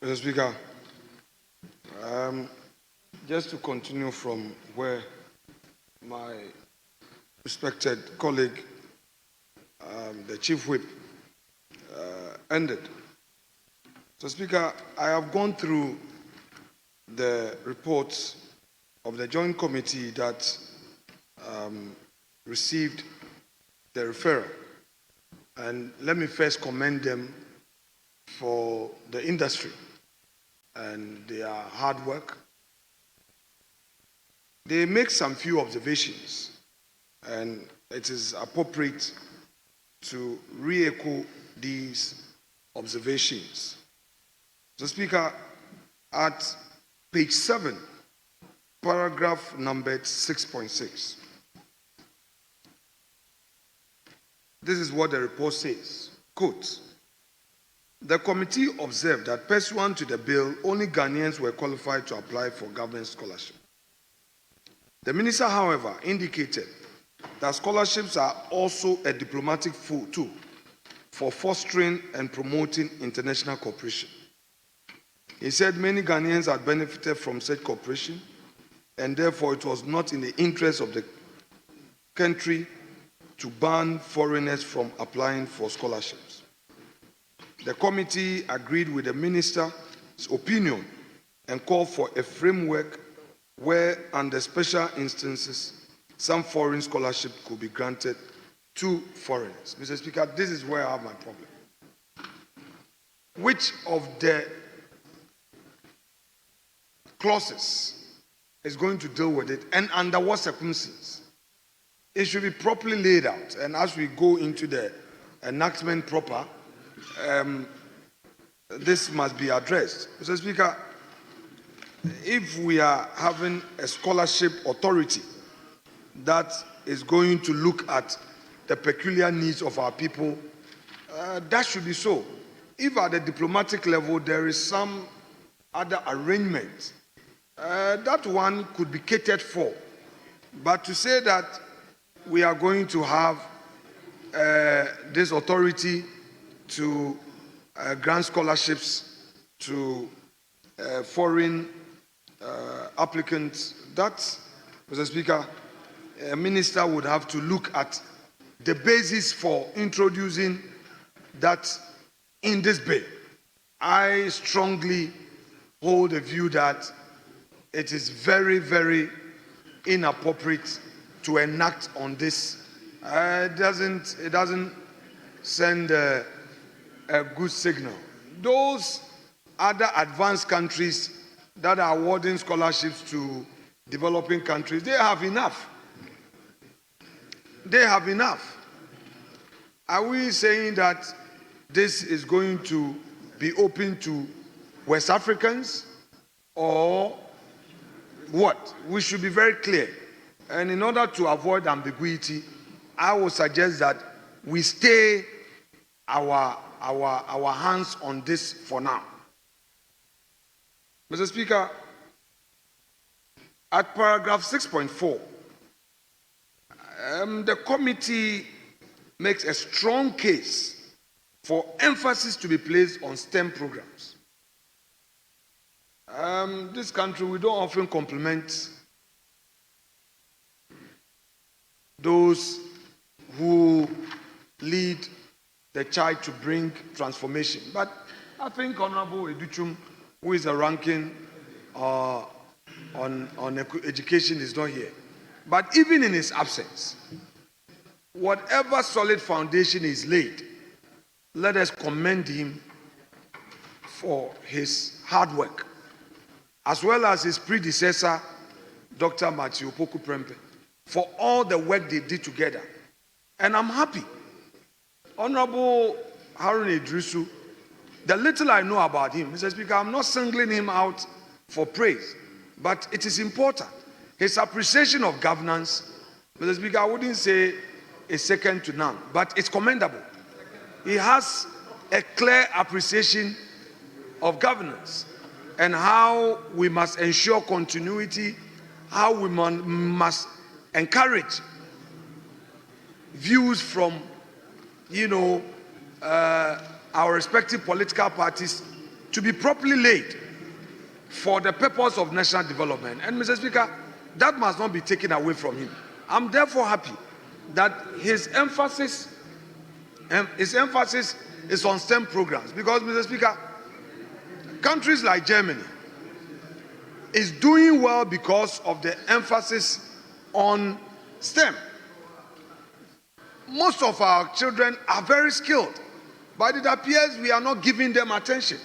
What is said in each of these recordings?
Mr. Speaker, just to continue from where my respected colleague, the Chief Whip, ended. Mr. Speaker, I have gone through the reports of the Joint Committee that received the referral. And let me first commend them for the industry and their hard work. They make some few observations, and it is appropriate to re-echo these observations. Mr. Speaker, at page 7, paragraph numbered 6.6, this is what the report says, quote, "The committee observed that pursuant to the bill, only Ghanaians were qualified to apply for government scholarship. The minister, however, indicated that scholarships are also a diplomatic tool for fostering and promoting international cooperation. He said many Ghanaians had benefited from such cooperation, and therefore it was not in the interest of the country to ban foreigners from applying for scholarships. The committee agreed with the minister's opinion and called for a framework where, under special instances, some foreign scholarship could be granted to foreigners." Mr. Speaker, this is where I have my problem. Which of the clauses is going to deal with it, and under what circumstances? It should be properly laid out, and as we go into the enactment proper, this must be addressed. Mr. Speaker, if we are having a scholarship authority that is going to look at the peculiar needs of our people, that should be so. If at the diplomatic level there is some other arrangement, that one could be catered for. But to say that we are going to have this authority to grant scholarships to foreign applicants, that, Mr. Speaker, a minister would have to look at the basis for introducing that in this bill. I strongly hold the view that it is very, very inappropriate to enact on this. It doesn't send a good signal. Those other advanced countries that are awarding scholarships to developing countries, they have enough. They have enough. Are we saying that this is going to be open to West Africans, or what? We should be very clear. And in order to avoid ambiguity, I would suggest that we stay our hands on this for now. Mr. Speaker, at paragraph 6.4, the committee makes a strong case for emphasis to be placed on STEM programs. This country, we don't often compliment those who lead the charge to bring transformation. But I think Honorable Educhum, who is a ranking on education, is not here. But even in his absence, whatever solid foundation is laid, let us commend him for his hard work, as well as his predecessor, Dr. Matthew Opoku Prempeh, for all the work they did together. And I'm happy. Honorable Harun Idrisu, the little I know about him, Mr. Speaker, I'm not singling him out for praise, but it is important. His appreciation of governance, Mr. Speaker, I wouldn't say is second to none, but it's commendable. He has a clear appreciation of governance and how we must ensure continuity, how we must encourage views from, our respective political parties to be properly laid for the purpose of national development. And Mr. Speaker, that must not be taken away from him. I'm therefore happy that his emphasis is on STEM programs, because, Mr. Speaker, countries like Germany is doing well because of the emphasis on STEM. Most of our children are very skilled, but it appears we are not giving them attention.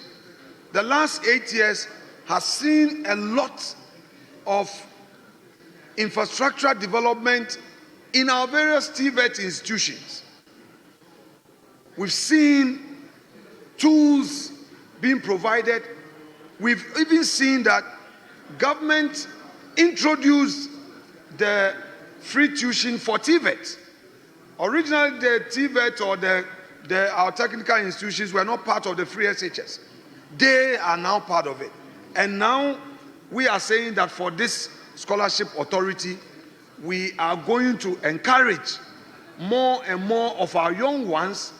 The last 8 years has seen a lot of infrastructure development in our various TVET institutions. We've seen tools being provided. We've even seen that government introduced the free tuition for TVET. Originally, the TVET or our technical institutions were not part of the free SHS. They are now part of it. And now we are saying that for this scholarship authority, we are going to encourage more and more of our young ones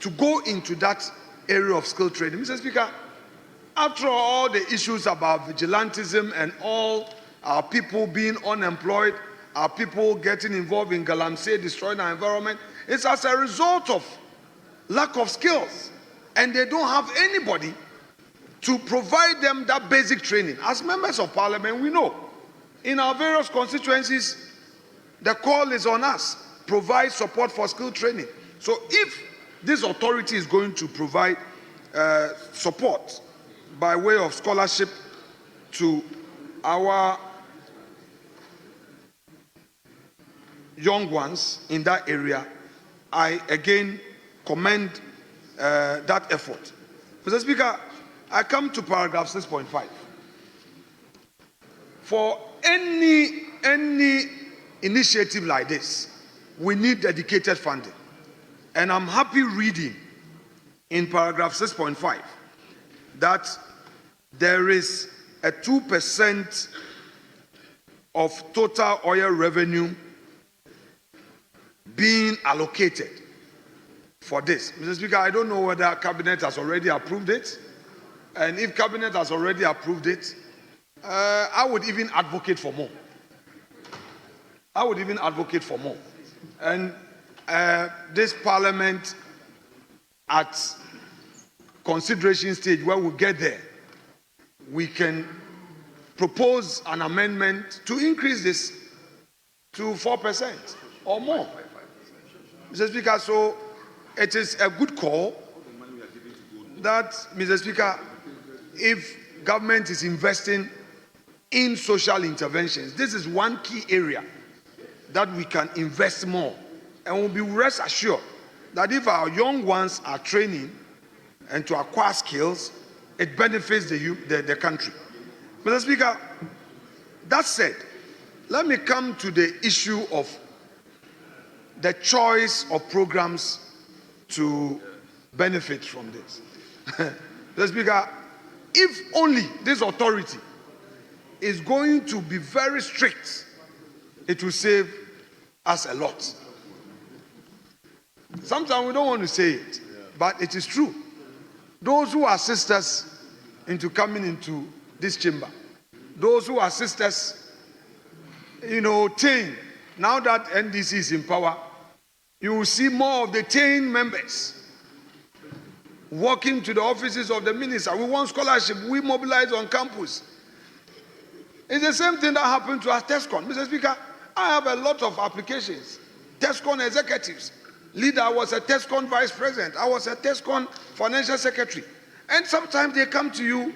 to go into that area of skill training. Mr. Speaker, after all the issues about vigilantism and all our people being unemployed, our people getting involved in galamsey, destroying our environment, it's as a result of lack of skills. And they don't have anybody to provide them that basic training. As members of parliament, we know in our various constituencies, the call is on us, provide support for skill training. So if this authority is going to provide support by way of scholarship to our young ones in that area, I again commend that effort. Mr. Speaker, I come to paragraph 6.5. For any initiative like this, we need dedicated funding. And I'm happy reading in paragraph 6.5 that there is a 2% of total oil revenue being allocated for this. Mr. Speaker, I don't know whether Cabinet has already approved it. And if Cabinet has already approved it, I would even advocate for more. I would even advocate for more. And this Parliament, at consideration stage where we get there, we can propose an amendment to increase this to 4% or more. Mr. Speaker, so it is a good call that, Mr. Speaker, if government is investing in social interventions, this is one key area that we can invest more. And we'll be rest assured that if our young ones are training and to acquire skills, it benefits the country. Mr. Speaker, that said, let me come to the issue of the choice of programs to benefit from this. Mr. Speaker, if only this authority is going to be very strict, it will save us a lot. Sometimes we don't want to say it, but it is true. Those who assist us into coming into this chamber, those who assist us, TAIN, now that NDC is in power, you will see more of the TAIN members walking to the offices of the minister. We want scholarship, we mobilize on campus. It's the same thing that happened to our TESCON. Mr. Speaker, I have a lot of applications. TESCON executives. Leader was a TESCON vice president. I was a TESCON financial secretary. And sometimes they come to you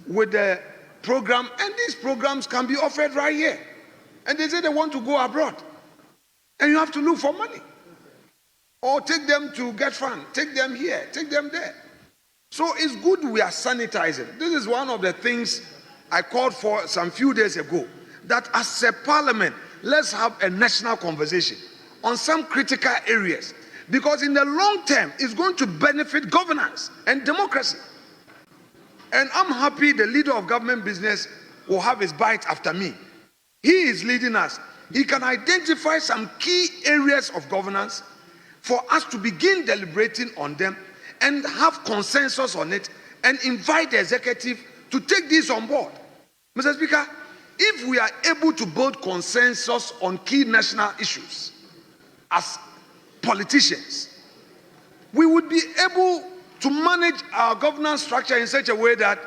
with a program, and these programs can be offered right here. And they say they want to go abroad. And you have to look for money. Or take them to get fund. Take them here. Take them there. So it's good we are sanitizing. This is one of the things I called for some few days ago. That as a parliament, let's have a national conversation on some critical areas. Because in the long term, it's going to benefit governance and democracy. And I'm happy the leader of government business will have his bite after me. He is leading us. He can identify some key areas of governance for us to begin deliberating on them and have consensus on it and invite the executive to take this on board. Mr. Speaker, if we are able to build consensus on key national issues as politicians, we would be able to manage our governance structure in such a way that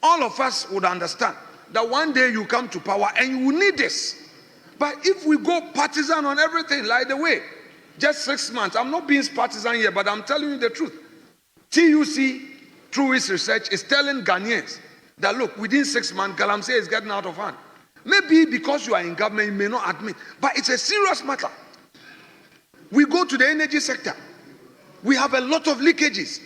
all of us would understand that one day you come to power and you will need this. But if we go partisan on everything, like the way, just 6 months, I'm not being partisan here, but I'm telling you the truth. TUC, through its research, is telling Ghanaians that, look, within 6 months, Galamsey is getting out of hand. Maybe because you are in government, you may not admit, but it's a serious matter. We go to the energy sector. We have a lot of leakages.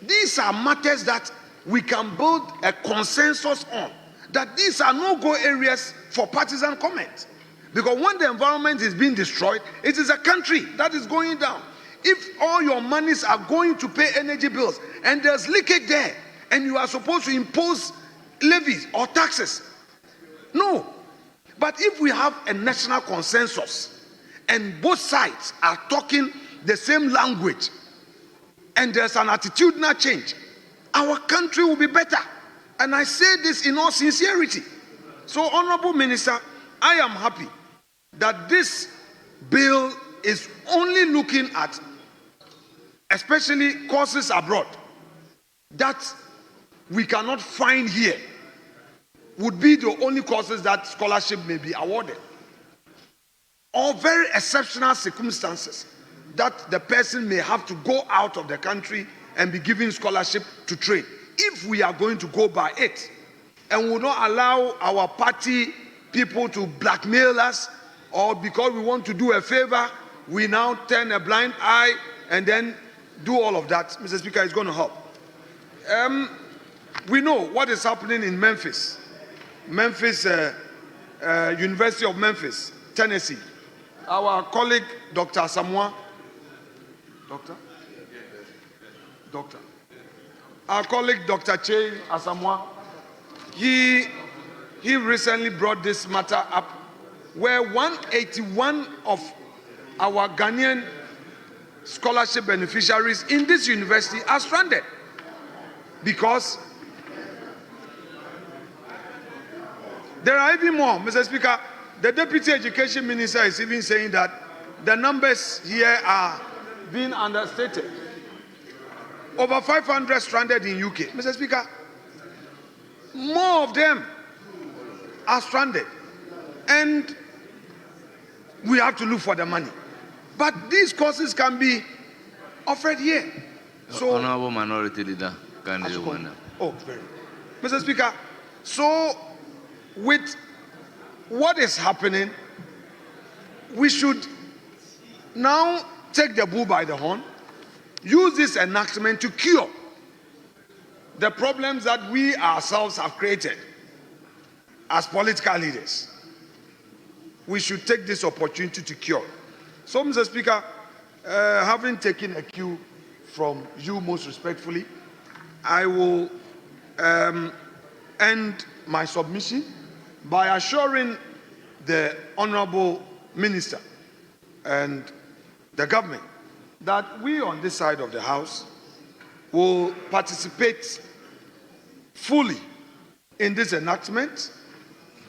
These are matters that we can build a consensus on, that these are no-go areas for partisan comment. Because when the environment is being destroyed, it is a country that is going down. If all your monies are going to pay energy bills and there's leakage there, and you are supposed to impose levies or taxes, no. But if we have a national consensus and both sides are talking the same language and there's an attitudinal change, our country will be better. And I say this in all sincerity. So, Honorable Minister, I am happy that this bill is only looking at, especially courses abroad, that we cannot find here, would be the only courses that scholarship may be awarded. Or very exceptional circumstances that the person may have to go out of the country and be given scholarship to train. If we are going to go by it and will not allow our party people to blackmail us, or because we want to do a favor, we now turn a blind eye and then do all of that, Mr. Speaker, is going to help. We know what is happening in Memphis, University of Memphis, Tennessee. Our colleague, Dr. Asamoah, our colleague, Dr. Che Asamoah, he recently brought this matter up, where 181 of our Ghanaian scholarship beneficiaries in this university are stranded because there are even more. Mr. Speaker, the Deputy Education Minister is even saying that the numbers here are being understated. Over 500 stranded in UK. Mr. Speaker, more of them are stranded. And we have to look for the money. But these courses can be offered here. So, Honorable Minority Leader, can you wonder? Oh, very. Mr. Speaker, so with what is happening, we should now take the bull by the horn, use this enactment to cure the problems that we ourselves have created as political leaders. We should take this opportunity to cure. So, Mr. Speaker, having taken a cue from you most respectfully, I will end my submission by assuring the Honorable Minister and the government that we on this side of the House will participate fully in this enactment.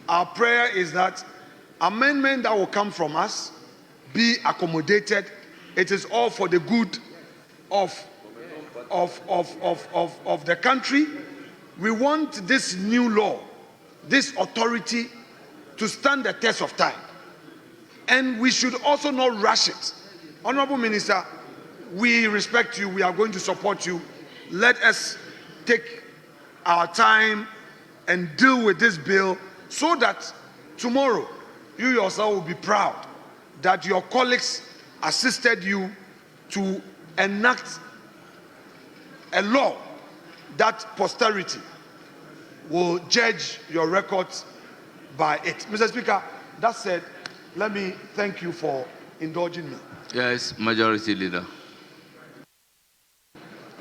Our prayer is that amendment that will come from us be accommodated. It is all for the good of the country. We want this new law, this authority, to stand the test of time. And we should also not rush it. Honorable Minister, we respect you. We are going to support you. Let us take our time and deal with this bill so that tomorrow you yourself will be proud that your colleagues assisted you to enact a law that posterity will judge your records by it. Mr. Speaker, that said, let me thank you for indulging me. Yes, Majority Leader.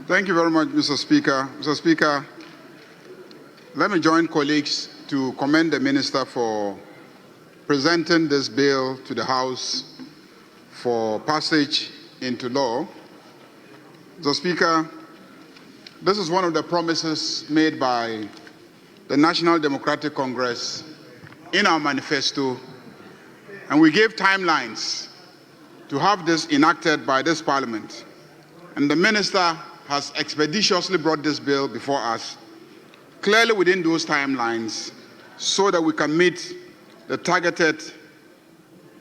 Thank you very much, Mr. Speaker. Mr. Speaker, let me join colleagues to commend the Minister for presenting this bill to the House for passage into law. Mr. Speaker, This is one of the promises made by the National Democratic Congress in our manifesto, and we gave timelines to have this enacted by this Parliament. And the Minister has expeditiously brought this bill before us, clearly within those timelines, so that we can meet the targeted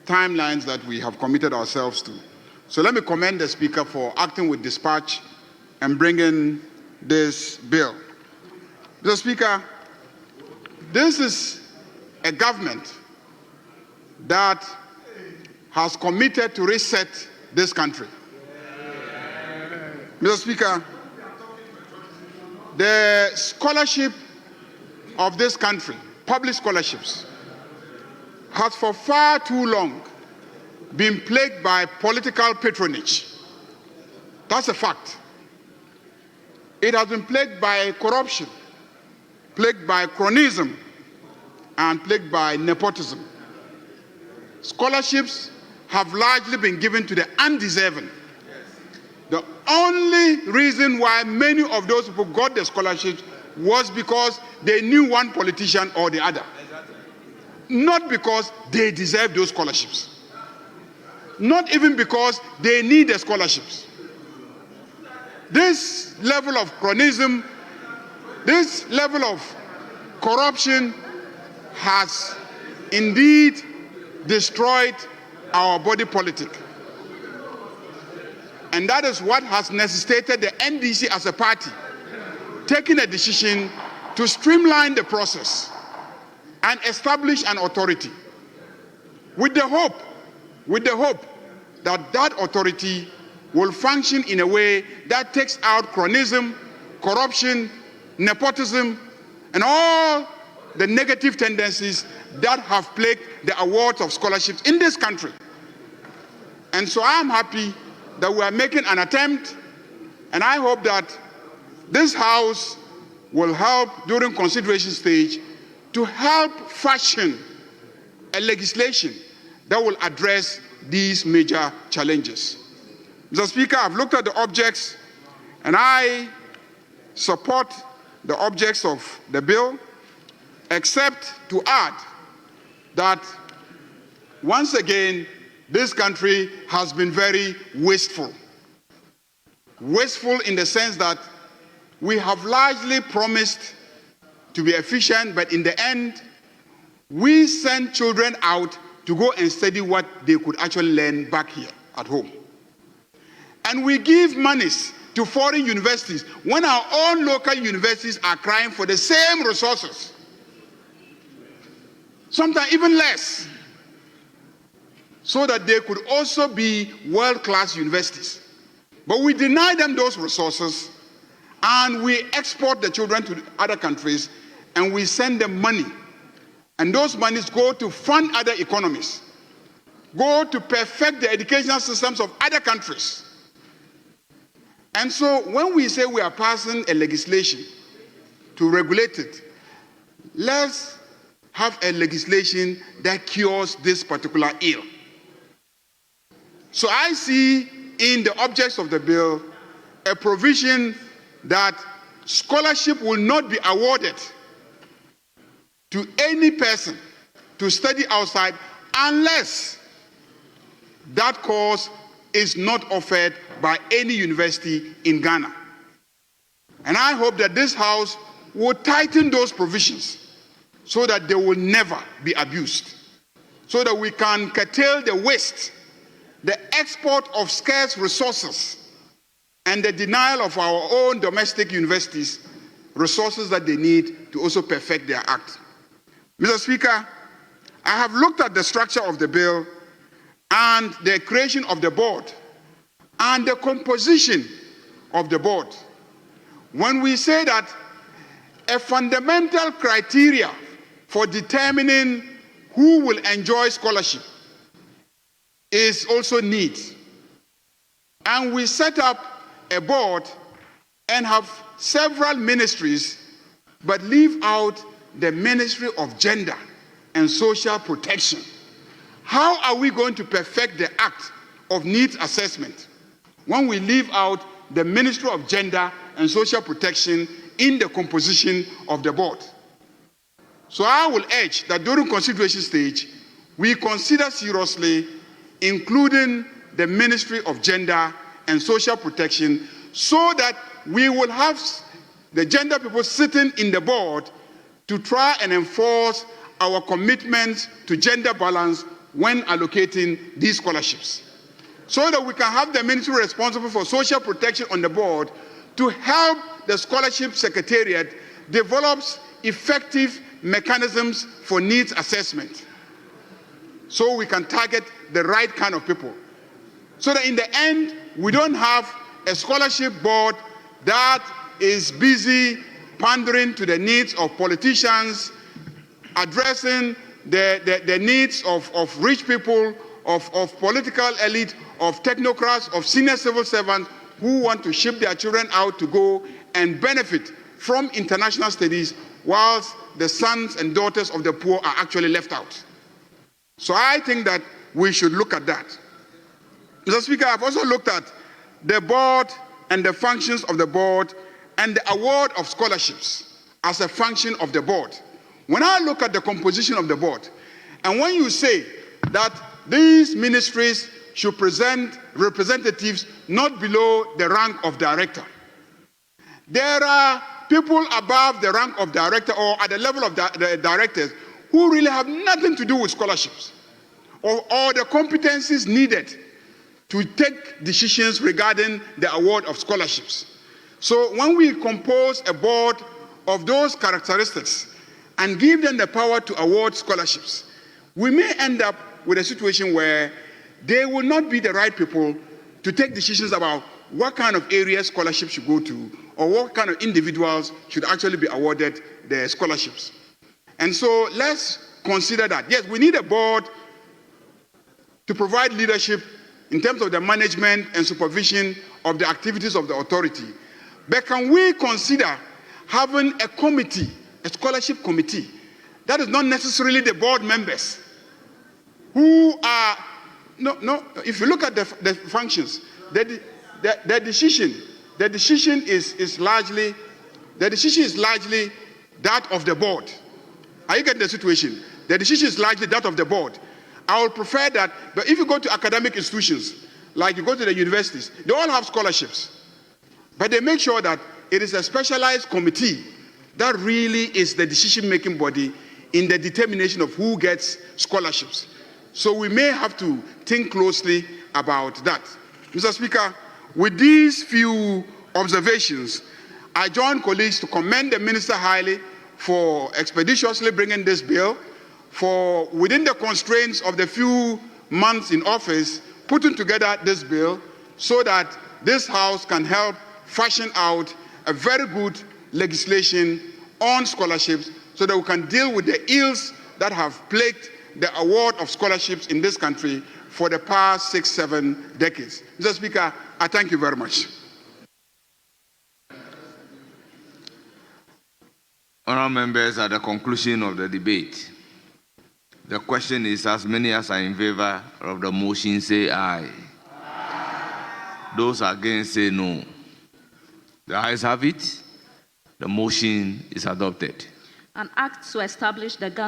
timelines that we have committed ourselves to. So let me commend the Speaker for acting with dispatch and bringing this bill. Mr. Speaker, this is a government that has committed to reset this country. Mr. Speaker, the scholarship of this country, public scholarships, has for far too long been plagued by political patronage. That's a fact. It has been plagued by corruption, plagued by cronyism, and plagued by nepotism. Scholarships have largely been given to the undeserving. The only reason why many of those people got the scholarships was because they knew one politician or the other. Not because they deserve those scholarships. Not even because they need the scholarships. This level of cronyism, this level of corruption has indeed destroyed our body politic. And that is what has necessitated the NDC as a party taking a decision to streamline the process and establish an authority with the hope that that authority will function in a way that takes out cronyism, corruption, nepotism, and all the negative tendencies that have plagued the awards of scholarships in this country. And so I am happy that we are making an attempt, and I hope that this House will help during consideration stage to help fashion a legislation that will address these major challenges. Mr. Speaker, I've looked at the objects, and I support the objects of the bill, except to add that once again, this country has been very wasteful. Wasteful in the sense that we have largely promised to be efficient, but in the end, we send children out to go and study what they could actually learn back here at home. And we give monies to foreign universities when our own local universities are crying for the same resources, sometimes even less, so that they could also be world-class universities. But we deny them those resources, and we export the children to other countries, and we send them money. And those monies go to fund other economies, go to perfect the educational systems of other countries. And so when we say we are passing a legislation to regulate it, let's have a legislation that cures this particular ill. So I see in the objects of the bill a provision that scholarship will not be awarded to any person to study outside unless that course is not offered by any university in Ghana. And I hope that this House will tighten those provisions so that they will never be abused, so that we can curtail the waste, the export of scarce resources, and the denial of our own domestic universities resources that they need to also perfect their act. Mr. Speaker, I have looked at the structure of the bill and the creation of the board and the composition of the board. When we say that a fundamental criteria for determining who will enjoy scholarship is also need. And we set up a board and have several ministries, but leave out the Ministry of Gender and Social Protection. How are we going to perfect the act of needs assessment when we leave out the Ministry of Gender and Social Protection in the composition of the board. So I will urge that during consideration stage, we consider seriously including the Ministry of Gender and Social Protection so that we will have the gender people sitting in the board to try and enforce our commitments to gender balance when allocating these scholarships. So that we can have the ministry responsible for social protection on the board to help the scholarship secretariat develop effective mechanisms for needs assessment. So we can target the right kind of people. So that in the end, we don't have a scholarship board that is busy pandering to the needs of politicians, addressing the needs of rich people, of political elite, of technocrats, of senior civil servants who want to ship their children out to go and benefit from international studies, whilst the sons and daughters of the poor are actually left out. So I think that we should look at that. Mr. Speaker, I've also looked at the board and the functions of the board and the award of scholarships as a function of the board. When I look at the composition of the board, and when you say that these ministries should present representatives not below the rank of director, there are people above the rank of director or at the level of the directors who really have nothing to do with scholarships or the competencies needed to take decisions regarding the award of scholarships. So when we compose a board of those characteristics and give them the power to award scholarships, we may end up with a situation where they will not be the right people to take decisions about what kind of areas scholarships should go to or what kind of individuals should actually be awarded the scholarships. And so let's consider that. Yes, we need a board to provide leadership in terms of the management and supervision of the activities of the authority. But can we consider having a committee, a scholarship committee, that is not necessarily the board members who are, if you look at the functions, the decision is largely that of the board. Are you getting the situation? The decision is largely that of the board. I would prefer that, but if you go to academic institutions, like you go to the universities, they all have scholarships. But they make sure that it is a specialized committee that really is the decision-making body in the determination of who gets scholarships. So we may have to think closely about that. Mr. Speaker, with these few observations, I join colleagues to commend the Minister highly for expeditiously bringing this bill, for within the constraints of the few months in office, putting together this bill so that this House can help fashion out a very good legislation on scholarships so that we can deal with the ills that have plagued the award of scholarships in this country for the past 6-7 decades. Mr. Speaker, I thank you very much. Honourable members, at the conclusion of the debate, the question is, as many as are in favor of the motion say aye. Those against say no. The ayes have it. The motion is adopted. An act to establish the Ghana